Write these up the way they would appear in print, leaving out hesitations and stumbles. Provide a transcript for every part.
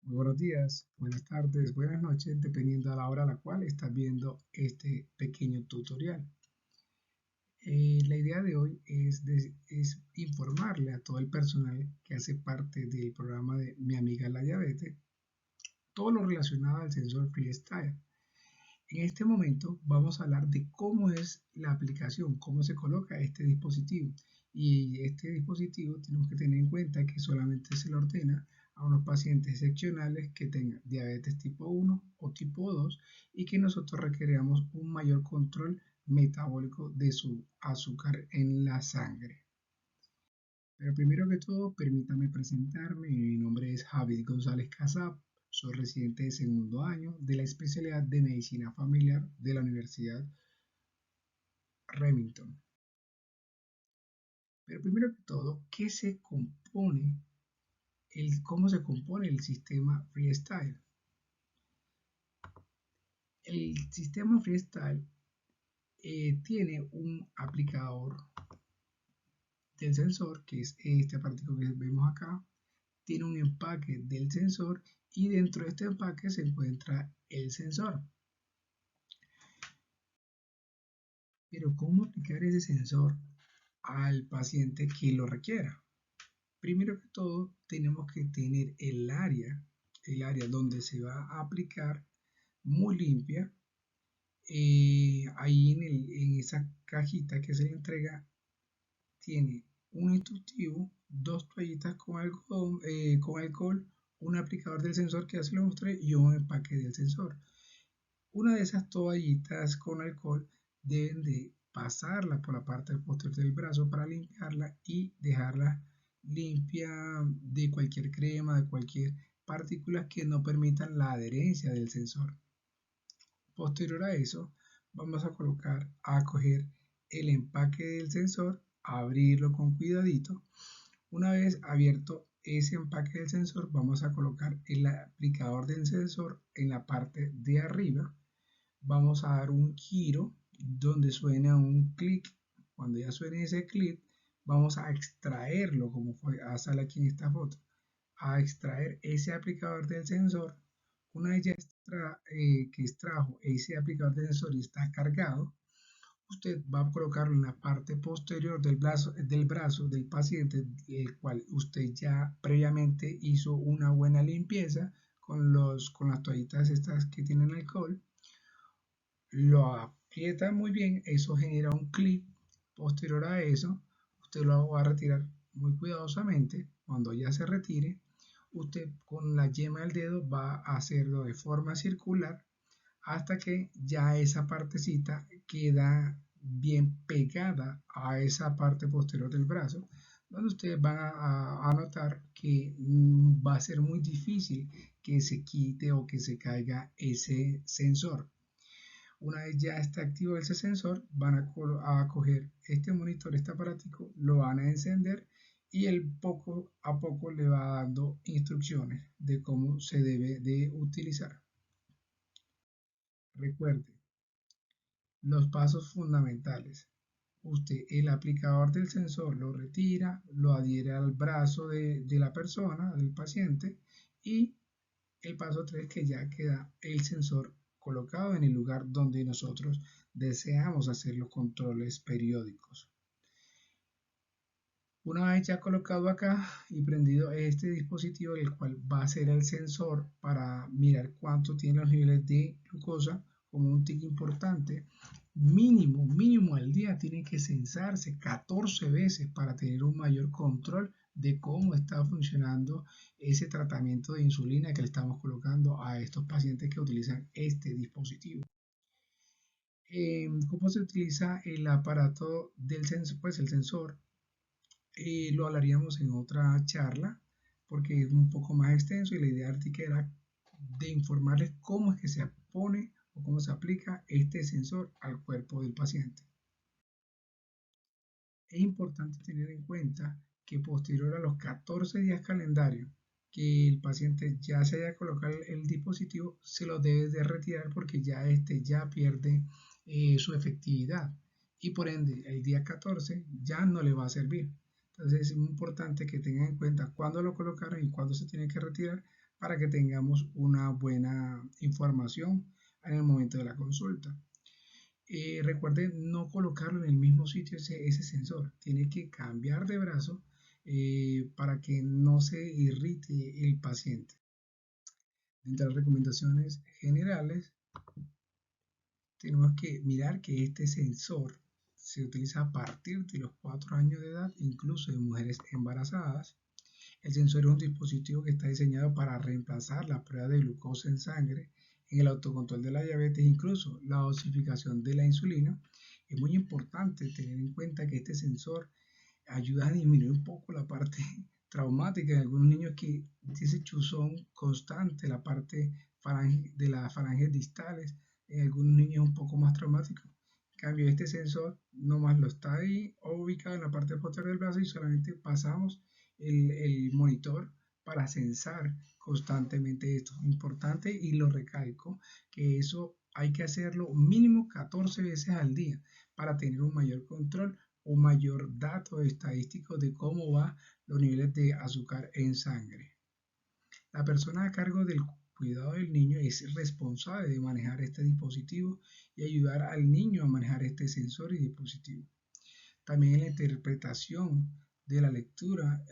Muy buenos días, buenas tardes, buenas noches, dependiendo a la hora a la cual estás viendo este pequeño tutorial. La idea de hoy es informarle a todo el personal que hace parte del programa de Mi Amiga la Diabetes todo lo relacionado al sensor Freestyle. En este momento vamos a hablar de cómo es la aplicación, cómo se coloca este dispositivo. Y este dispositivo tenemos que tener en cuenta que solamente se le ordena a unos pacientes excepcionales que tengan diabetes tipo 1 o tipo 2 y que nosotros requeríamos un mayor control metabólico de su azúcar en la sangre. Pero primero que todo, permítame presentarme. Mi nombre es Javid González Casab. Soy residente de segundo año de la especialidad de Medicina Familiar de la Universidad Remington. Pero primero que todo, ¿cómo se compone el sistema Freestyle? El sistema Freestyle tiene un aplicador del sensor, que es este aparatico que vemos acá, tiene un empaque del sensor y dentro de este empaque se encuentra el sensor. Pero ¿cómo aplicar ese sensor al paciente que lo requiera? Primero que todo, tenemos que tener el área donde se va a aplicar muy limpia. Ahí en esa cajita que se le entrega, tiene un instructivo, dos toallitas con alcohol, un aplicador del sensor que ya se lo mostré y un empaque del sensor. Una de esas toallitas con alcohol deben de pasarla por la parte posterior del brazo para limpiarla y dejarla limpia de cualquier crema, de cualquier partícula que no permitan la adherencia del sensor. Posterior a eso, vamos a coger el empaque del sensor, abrirlo con cuidadito. Una vez abierto ese empaque del sensor, vamos a colocar el aplicador del sensor en la parte de arriba. Vamos a dar un giro donde suena un clic. Cuando ya suene ese clic, vamos a extraerlo, como sale aquí en esta foto, a extraer ese aplicador del sensor. Una vez ya que extrajo ese aplicador del sensor y está cargado, usted va a colocarlo en la parte posterior del brazo del paciente, el cual usted ya previamente hizo una buena limpieza con las toallitas estas que tienen alcohol. Lo aprieta muy bien, eso genera un clip. Posterior a eso, usted lo va a retirar muy cuidadosamente. Cuando ya se retire, usted con la yema del dedo va a hacerlo de forma circular hasta que ya esa partecita queda bien pegada a esa parte posterior del brazo, donde ustedes van a notar que va a ser muy difícil que se quite o que se caiga ese sensor. Una vez ya está activo ese sensor, van a coger este monitor, este aparatico, lo van a encender y él poco a poco le va dando instrucciones de cómo se debe de utilizar. Recuerde los pasos fundamentales. Usted el aplicador del sensor lo retira, lo adhiere al brazo de la persona, del paciente, y el paso 3 que ya queda el sensor colocado en el lugar donde nosotros deseamos hacer los controles periódicos. Una vez ya colocado acá y prendido este dispositivo, el cual va a ser el sensor para mirar cuánto tiene los niveles de glucosa, como un tic importante, mínimo al día tiene que censarse 14 veces para tener un mayor control de cómo está funcionando ese tratamiento de insulina que le estamos colocando a estos pacientes que utilizan este dispositivo. ¿Cómo se utiliza el aparato del sensor? Pues el sensor lo hablaríamos en otra charla porque es un poco más extenso y la idea artística era de informarles cómo es que se pone o cómo se aplica este sensor al cuerpo del paciente. Es importante tener en cuenta que posterior a los 14 días calendario que el paciente ya se haya colocado el dispositivo, se lo debe de retirar porque ya ya pierde su efectividad y por ende el día 14 ya no le va a servir. Entonces es muy importante que tengan en cuenta cuándo lo colocaron y cuándo se tiene que retirar para que tengamos una buena información en el momento de la consulta. Recuerden no colocarlo en el mismo sitio ese sensor, tiene que cambiar de brazo para que no se irrite el paciente. Dentro de las recomendaciones generales, tenemos que mirar que este sensor se utiliza a partir de los 4 años de edad, incluso en mujeres embarazadas. El sensor es un dispositivo que está diseñado para reemplazar la prueba de glucosa en sangre, en el autocontrol de la diabetes, incluso la dosificación de la insulina. Es muy importante tener en cuenta que este sensor ayuda a disminuir un poco la parte traumática de algunos niños que ese chuzón constante, la parte de las falanges distales, en algunos niños es un poco más traumático. En cambio, este sensor nomás lo está ahí ubicado en la parte posterior del brazo y solamente pasamos el monitor para censar constantemente esto. Importante y lo recalco que eso hay que hacerlo mínimo 14 veces al día para tener un mayor control, un mayor dato estadístico de cómo van los niveles de azúcar en sangre. La persona a cargo del cuidado del niño es responsable de manejar este dispositivo y ayudar al niño a manejar este sensor y dispositivo. También en la interpretación de la lectura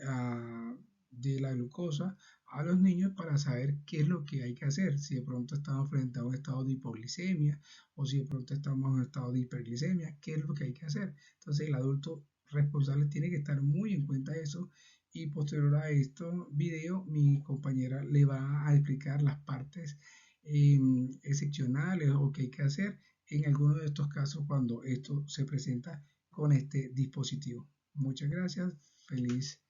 de la glucosa a los niños para saber qué es lo que hay que hacer, si de pronto estamos frente a un estado de hipoglicemia o si de pronto estamos en un estado de hiperglicemia, qué es lo que hay que hacer. Entonces el adulto responsable tiene que estar muy en cuenta de eso y posterior a esto video mi compañera le va a explicar las partes excepcionales o qué hay que hacer en alguno de estos casos cuando esto se presenta con este dispositivo. Muchas gracias, feliz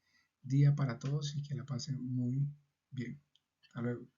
día para todos y que la pasen muy bien. Hasta luego.